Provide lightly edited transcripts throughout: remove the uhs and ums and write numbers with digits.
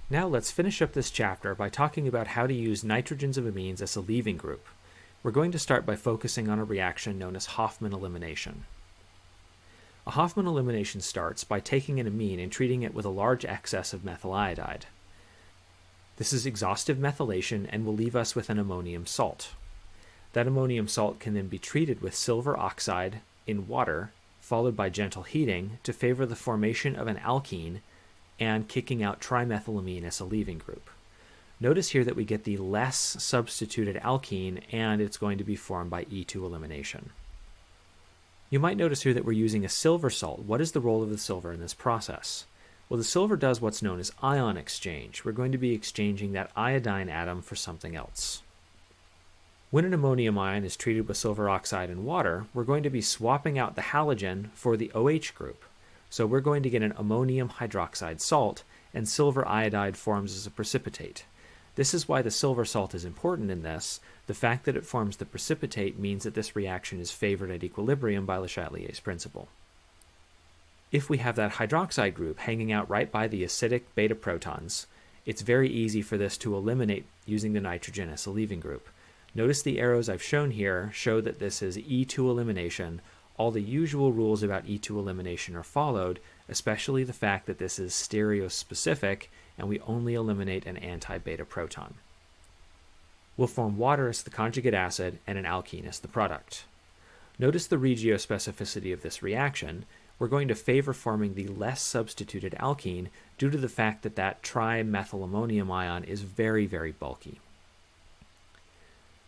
Now let's finish up this chapter by talking about how to use nitrogens of amines as a leaving group. We're going to start by focusing on a reaction known as Hofmann elimination. A Hofmann elimination starts by taking an amine and treating it with a large excess of methyl iodide. This is exhaustive methylation and will leave us with an ammonium salt. That ammonium salt can then be treated with silver oxide in water, followed by gentle heating to favor the formation of an alkene and kicking out trimethylamine as a leaving group. Notice here that we get the less substituted alkene, and it's going to be formed by E2 elimination. You might notice here that we're using a silver salt. What is the role of the silver in this process? Well, the silver does what's known as ion exchange. We're going to be exchanging that iodine atom for something else. When an ammonium ion is treated with silver oxide and water, we're going to be swapping out the halogen for the OH group. So we're going to get an ammonium hydroxide salt, and silver iodide forms as a precipitate. This is why the silver salt is important in this. The fact that it forms the precipitate means that this reaction is favored at equilibrium by Le Chatelier's principle. If we have that hydroxide group hanging out right by the acidic beta protons, it's very easy for this to eliminate using the nitrogen as a leaving group. Notice the arrows I've shown here show that this is E2 elimination. All the usual rules about E2 elimination are followed, especially the fact that this is stereospecific and we only eliminate an anti-beta proton. We'll form water as the conjugate acid and an alkene as the product. Notice the regiospecificity of this reaction. We're going to favor forming the less substituted alkene due to the fact that that trimethylammonium ion is very, very bulky.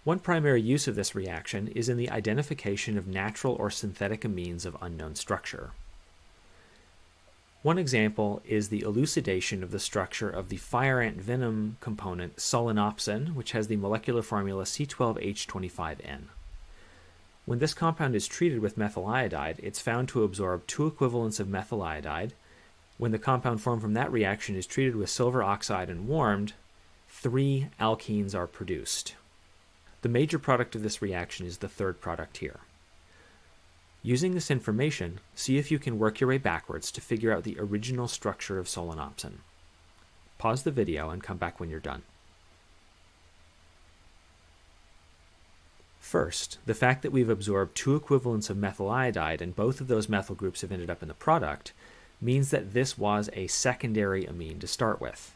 One primary use of this reaction is in the identification of natural or synthetic amines of unknown structure. One example is the elucidation of the structure of the fire ant venom component solanopsin, which has the molecular formula C12H25N. When this compound is treated with methyl iodide, it's found to absorb 2 equivalents of methyl iodide. When the compound formed from that reaction is treated with silver oxide and warmed, 3 alkenes are produced. The major product of this reaction is the third product here. Using this information, see if you can work your way backwards to figure out the original structure of solanopsin. Pause the video and come back when you're done. First, the fact that we've absorbed 2 equivalents of methyl iodide and both of those methyl groups have ended up in the product means that this was a secondary amine to start with.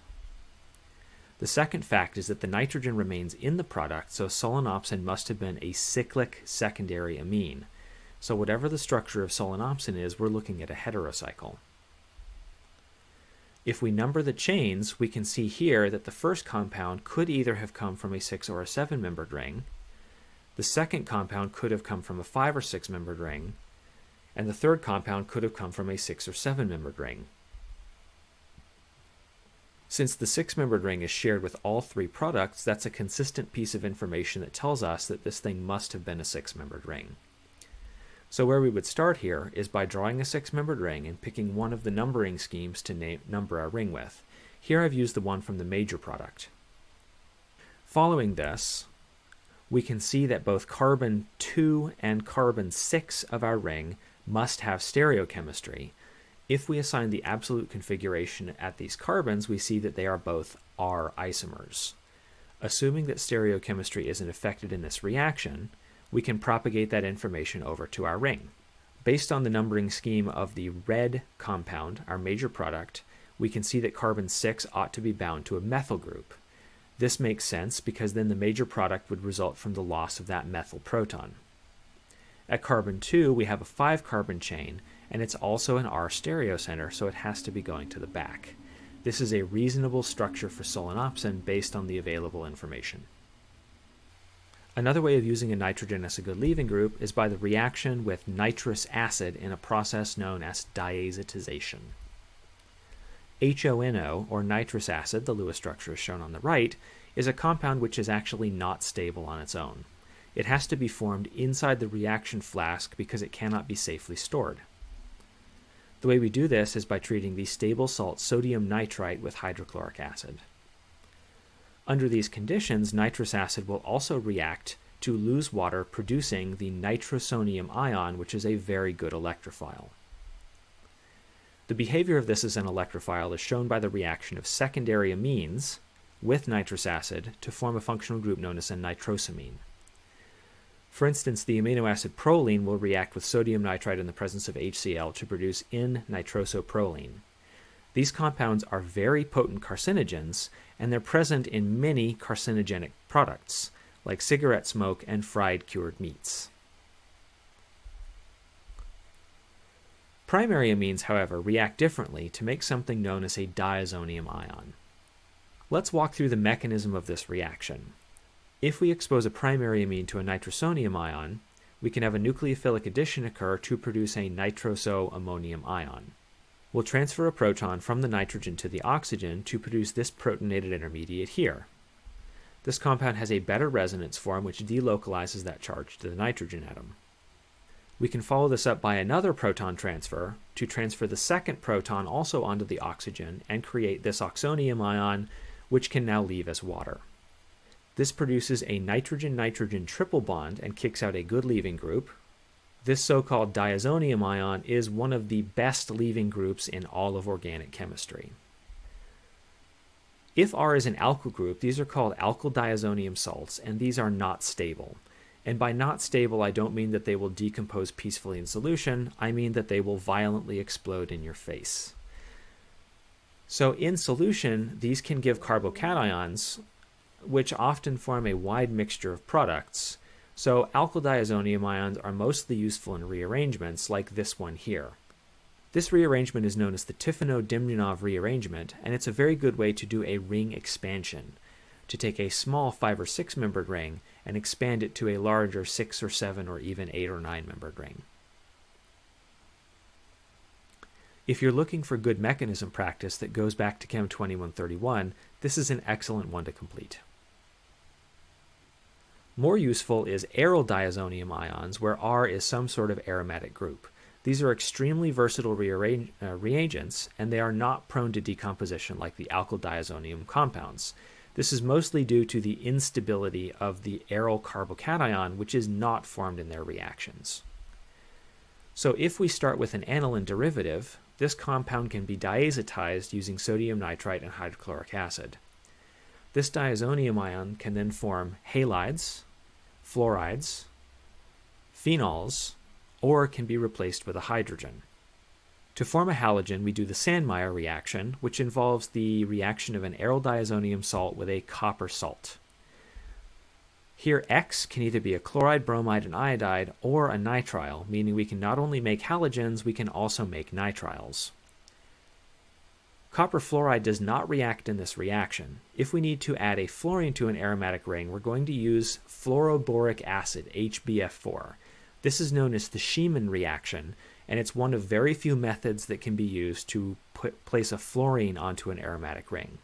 The second fact is that the nitrogen remains in the product, so solanopsin must have been a cyclic secondary amine. So whatever the structure of solanopsin is, we're looking at a heterocycle. If we number the chains, we can see here that the first compound could either have come from a 6 or a 7-membered ring, the second compound could have come from a 5 or 6-membered ring, and the third compound could have come from a 6 or 7-membered ring. Since the 6-membered ring is shared with all 3 products, that's a consistent piece of information that tells us that this thing must have been a 6-membered ring. So where we would start here is by drawing a 6-membered ring and picking one of the numbering schemes to number our ring with. Here I've used the one from the major product. Following this, we can see that both carbon 2 and carbon 6 of our ring must have stereochemistry. If we assign the absolute configuration at these carbons, we see that they are both R isomers. Assuming that stereochemistry isn't affected in this reaction, we can propagate that information over to our ring. Based on the numbering scheme of the red compound, our major product, we can see that carbon 6 ought to be bound to a methyl group. This makes sense because then the major product would result from the loss of that methyl proton. At carbon 2, we have a 5-carbon chain, and it's also an R stereocenter, so it has to be going to the back. This is a reasonable structure for solanopsin based on the available information. Another way of using a nitrogen as a good leaving group is by the reaction with nitrous acid in a process known as diazotization. HONO, or nitrous acid, the Lewis structure is shown on the right, is a compound which is actually not stable on its own. It has to be formed inside the reaction flask because it cannot be safely stored. The way we do this is by treating the stable salt sodium nitrite with hydrochloric acid. Under these conditions, nitrous acid will also react to lose water, producing the nitrosonium ion, which is a very good electrophile. The The behavior of this as an electrophile is shown by the reaction of secondary amines with nitrous acid to form a functional group known as a nitrosamine. For instance, the amino acid proline will react with sodium nitrite in the presence of HCl to produce N-nitrosoproline. These compounds are very potent carcinogens, and they're present in many carcinogenic products, like cigarette smoke and fried cured meats. Primary amines, however, react differently to make something known as a diazonium ion. Let's walk through the mechanism of this reaction. If we expose a primary amine to a nitrosonium ion, we can have a nucleophilic addition occur to produce a nitroso-ammonium ion. We'll transfer a proton from the nitrogen to the oxygen to produce this protonated intermediate here. This compound has a better resonance form which delocalizes that charge to the nitrogen atom. We can follow this up by another proton transfer to transfer the second proton also onto the oxygen and create this oxonium ion, which can now leave as water. This produces a nitrogen-nitrogen triple bond and kicks out a good leaving group. This so-called diazonium ion is one of the best leaving groups in all of organic chemistry. If R is an alkyl group, these are called alkyl diazonium salts, and these are not stable. And by not stable, I don't mean that they will decompose peacefully in solution, I mean that they will violently explode in your face. So in solution, these can give carbocations, which often form a wide mixture of products. So alkyl diazonium ions are mostly useful in rearrangements like this one here. This rearrangement is known as the Tikhonov-Dimitrov rearrangement, and it's a very good way to do a ring expansion, to take a small 5 or 6 membered ring and expand it to a larger 6 or 7 or even 8 or 9 membered ring. If you're looking for good mechanism practice that goes back to Chem 2131, this is an excellent one to complete. More useful is aryl diazonium ions, where R is some sort of aromatic group. These are extremely versatile reagents, and they are not prone to decomposition like the alkyl diazonium compounds. This is mostly due to the instability of the aryl carbocation, which is not formed in their reactions. So if we start with an aniline derivative, this compound can be diazotized using sodium nitrite and hydrochloric acid. This diazonium ion can then form halides, fluorides, phenols, or can be replaced with a hydrogen. To form a halogen, we do the Sandmeyer reaction, which involves the reaction of an aryl diazonium salt with a copper salt. Here, X can either be a chloride, bromide, and iodide, or a nitrile, meaning we can not only make halogens, we can also make nitriles. Copper fluoride does not react in this reaction. If we need to add a fluorine to an aromatic ring, we're going to use fluoroboric acid, HBF4. This is known as the Hofmann reaction, and it's one of very few methods that can be used to place a fluorine onto an aromatic ring.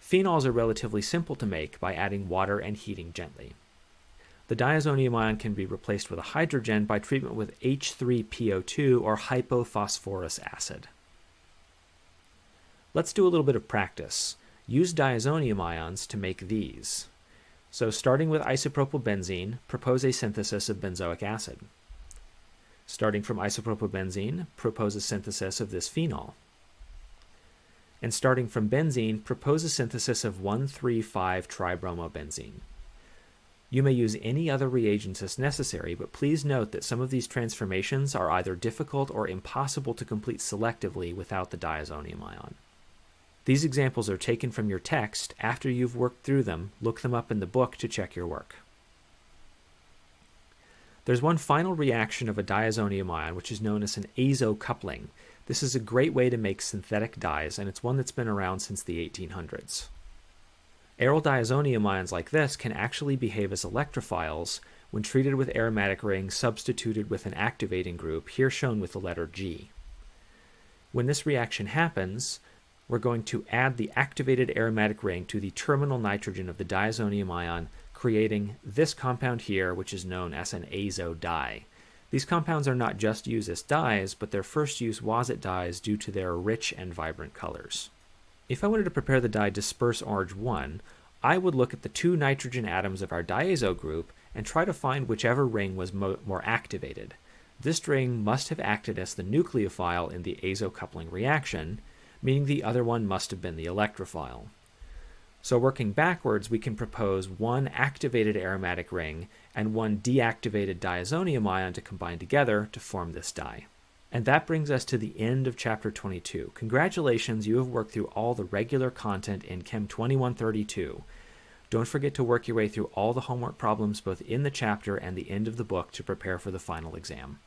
Phenols are relatively simple to make by adding water and heating gently. The diazonium ion can be replaced with a hydrogen by treatment with H3PO2 or hypophosphorous acid. Let's do a little bit of practice. Use diazonium ions to make these. So starting with isopropylbenzene, propose a synthesis of benzoic acid. Starting from isopropylbenzene, propose a synthesis of this phenol. And starting from benzene, propose a synthesis of 1,3,5-tribromobenzene. You may use any other reagents as necessary, but please note that some of these transformations are either difficult or impossible to complete selectively without the diazonium ion. These examples are taken from your text. After you've worked through them, look them up in the book to check your work. There's one final reaction of a diazonium ion, which is known as an azocoupling. This is a great way to make synthetic dyes, and it's one that's been around since the 1800s. Aryl diazonium ions like this can actually behave as electrophiles when treated with aromatic rings substituted with an activating group, here shown with the letter G. When this reaction happens, we're going to add the activated aromatic ring to the terminal nitrogen of the diazonium ion, creating this compound here, which is known as an azo dye. These compounds are not just used as dyes, but their first use was as dyes due to their rich and vibrant colors. If I wanted to prepare the dye Disperse Orange 1, I would look at the 2 nitrogen atoms of our diazo group and try to find whichever ring was more activated. This ring must have acted as the nucleophile in the azo-coupling reaction, meaning the other one must have been the electrophile. So working backwards, we can propose one activated aromatic ring and one deactivated diazonium ion to combine together to form this die. And that brings us to the end of Chapter 22. Congratulations, you have worked through all the regular content in Chem 2132. Don't forget to work your way through all the homework problems both in the chapter and the end of the book to prepare for the final exam.